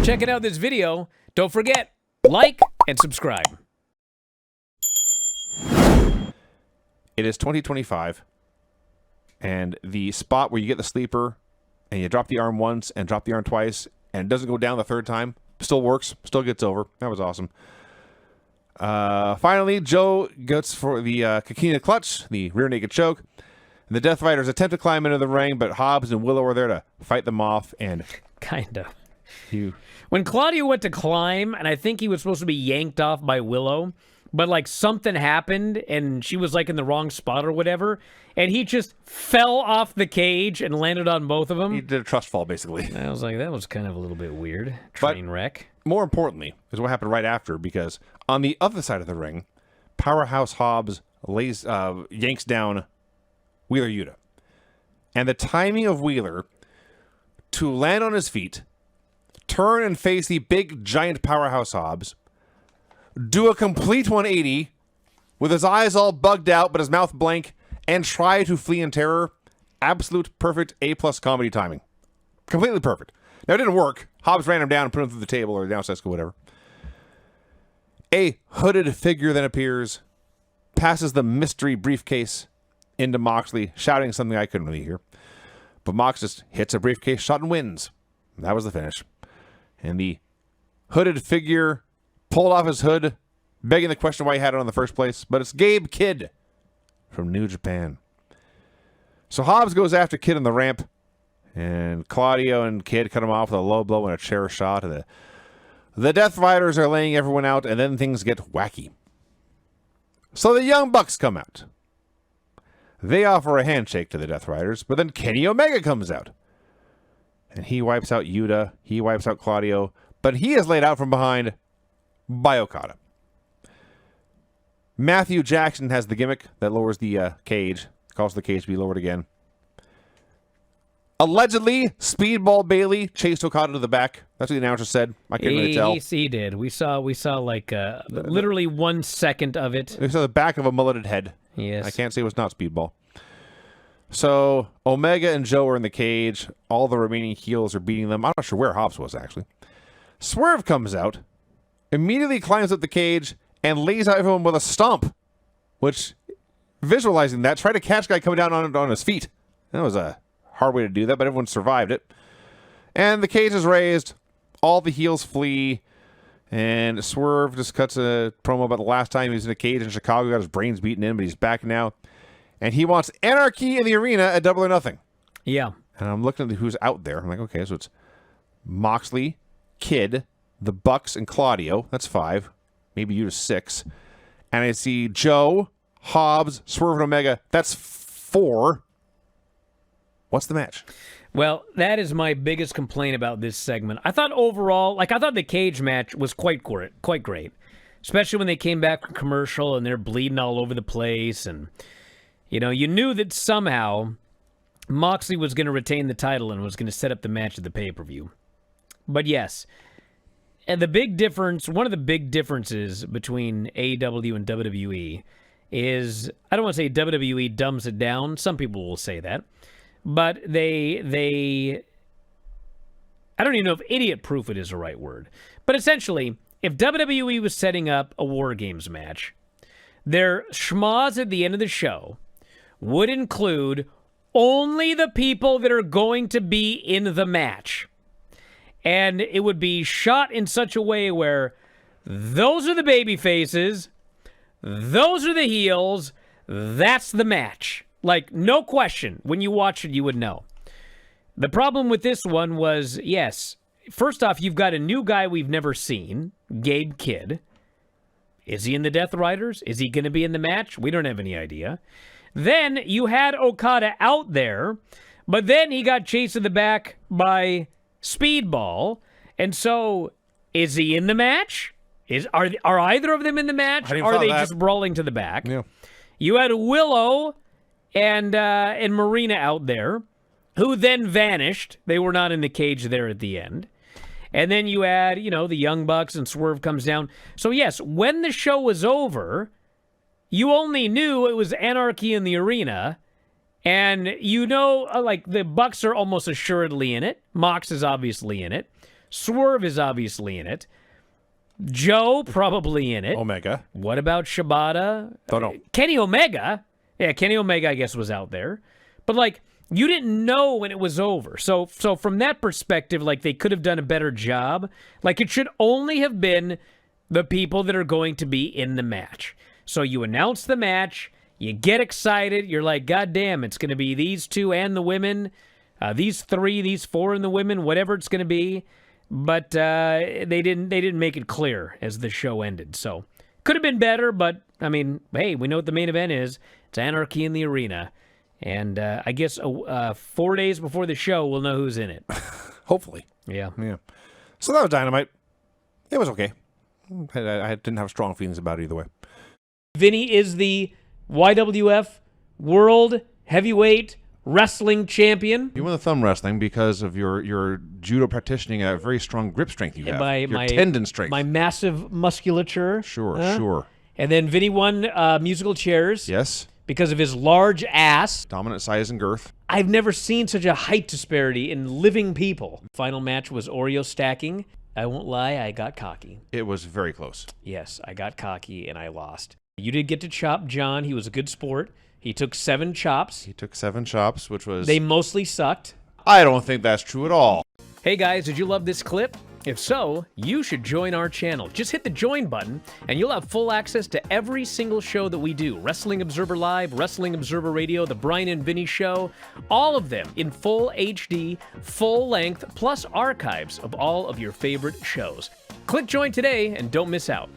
checking out this video. Don't forget, like and subscribe. It is 2025, and the spot where you get the sleeper and you drop the arm once and drop the arm twice and it doesn't go down the third time still works, still gets over. That was awesome. Finally, Joe gets for the Kikina clutch, the rear naked choke. And the Death Riders attempt to climb into the ring, but Hobbs and Willow are there to fight them off. And kind of. When Claudio went to climb, and I think he was supposed to be yanked off by Willow, but like something happened, and she was like in the wrong spot or whatever, and he just fell off the cage and landed on both of them. He did a trust fall, basically. I was like, that was kind of a little bit weird. Train wreck. More importantly, is what happened right after, because on the other side of the ring, Powerhouse Hobbs yanks down Wheeler Yuta. And the timing of Wheeler to land on his feet, turn and face the big, giant Powerhouse Hobbs, do a complete 180 with his eyes all bugged out but his mouth blank, and try to flee in terror. Absolute perfect A-plus comedy timing. Completely perfect. Now, it didn't work. Hobbs ran him down and put him through the table or the downstairs or whatever. A hooded figure then appears, passes the mystery briefcase into Moxley, shouting something I couldn't really hear. But Mox just hits a briefcase shot and wins. That was the finish. And the hooded figure pulled off his hood, begging the question why he had it on in the first place. But it's Gabe Kid from New Japan. So Hobbs goes after Kid on the ramp, and Claudio and Kid cut him off with a low blow and a chair shot. And the Death Riders are laying everyone out, and then things get wacky. So the Young Bucks come out. They offer a handshake to the Death Riders, but then Kenny Omega comes out. And he wipes out Yuta, he wipes out Claudio, but he is laid out from behind by Okada. Matthew Jackson has the gimmick that lowers the cage, calls the cage to be lowered again. Allegedly, Speedball Bailey chased Okada to the back. That's what the announcer said. I couldn't really tell. He did. We saw like literally 1 second of it. We saw the back of a mulleted head. Yes. I can't say it was not Speedball. So, Omega and Joe are in the cage. All the remaining heels are beating them. I'm not sure where Hobbs was, actually. Swerve comes out, immediately climbs up the cage, and lays out everyone with a stomp. Which, visualizing that, try to catch a guy coming down on his feet. That was a hard way to do that, but everyone survived it. And the cage is raised. All the heels flee. And Swerve just cuts a promo about the last time he was in a cage in Chicago. Got his brains beaten in, but he's back now. And he wants Anarchy in the arena at Double or Nothing. Yeah. And I'm looking at who's out there. I'm like, okay, so it's Moxley, Kid, the Bucks, and Claudio. That's 5. Maybe you to 6. And I see Joe, Hobbs, Swerve, and Omega. That's 4. What's the match? Well, that is my biggest complaint about this segment. I thought overall, I thought the cage match was quite great. Especially when they came back from commercial and they're bleeding all over the place. And, you knew that somehow Moxley was going to retain the title and was going to set up the match at the pay-per-view. But yes, and one of the big differences between AEW and WWE is, I don't want to say WWE dumbs it down. Some people will say that. But they I don't even know if idiot-proof it is the right word. But essentially, if WWE was setting up a War Games match, their schmoz at the end of the show would include only the people that are going to be in the match. And it would be shot in such a way where those are the baby faces, those are the heels, that's the match. Like, no question. When you watch it, you would know. The problem with this one was, yes, first off, you've got a new guy we've never seen, Gabe Kid. Is he in the Death Riders? Is he going to be in the match? We don't have any idea. Then you had Okada out there, but then he got chased in the back by Speedball. And so, is he in the match? Are either of them in the match? Or are they just brawling to the back? Yeah. You had Willow and Marina out there, who then vanished. They were not in the cage there at the end. And then you had, the Young Bucks and Swerve comes down. So yes, when the show was over, you only knew it was Anarchy in the arena. And the Bucks are almost assuredly in it. Mox is obviously in it. Swerve is obviously in it. Joe probably in it. Omega. What about Shibata? Don't know. Kenny Omega. Yeah, Kenny Omega, I guess, was out there. But, like, you didn't know when it was over. So from that perspective, like, they could have done a better job. Like, it should only have been the people that are going to be in the match. So you announce the match, you get excited, you're like, God damn, it's going to be these two and the women, these three, these four and the women, whatever it's going to be. But they didn't make it clear as the show ended. So could have been better, but I mean, hey, we know what the main event is. It's Anarchy in the Arena. And I guess 4 days before the show, we'll know who's in it. Hopefully. Yeah. So that was Dynamite. It was okay. I didn't have strong feelings about it either way. Vinny is the YWF World Heavyweight Wrestling Champion. You won the thumb wrestling because of your judo practicing a very strong grip strength you have. My tendon strength. My massive musculature. Sure. And then Vinny won musical chairs. Yes. Because of his large ass. Dominant size and girth. I've never seen such a height disparity in living people. Final match was Oreo stacking. I won't lie, I got cocky. It was very close. Yes, I got cocky and I lost. You did get to chop John. He was a good sport. He took 7 chops. He took 7 chops, which was... They mostly sucked. I don't think that's true at all. Hey guys, did you love this clip? If so, you should join our channel. Just hit the join button and you'll have full access to every single show that we do. Wrestling Observer Live, Wrestling Observer Radio, The Bryan and Vinny Show, all of them in full HD, full length, plus archives of all of your favorite shows. Click join today and don't miss out.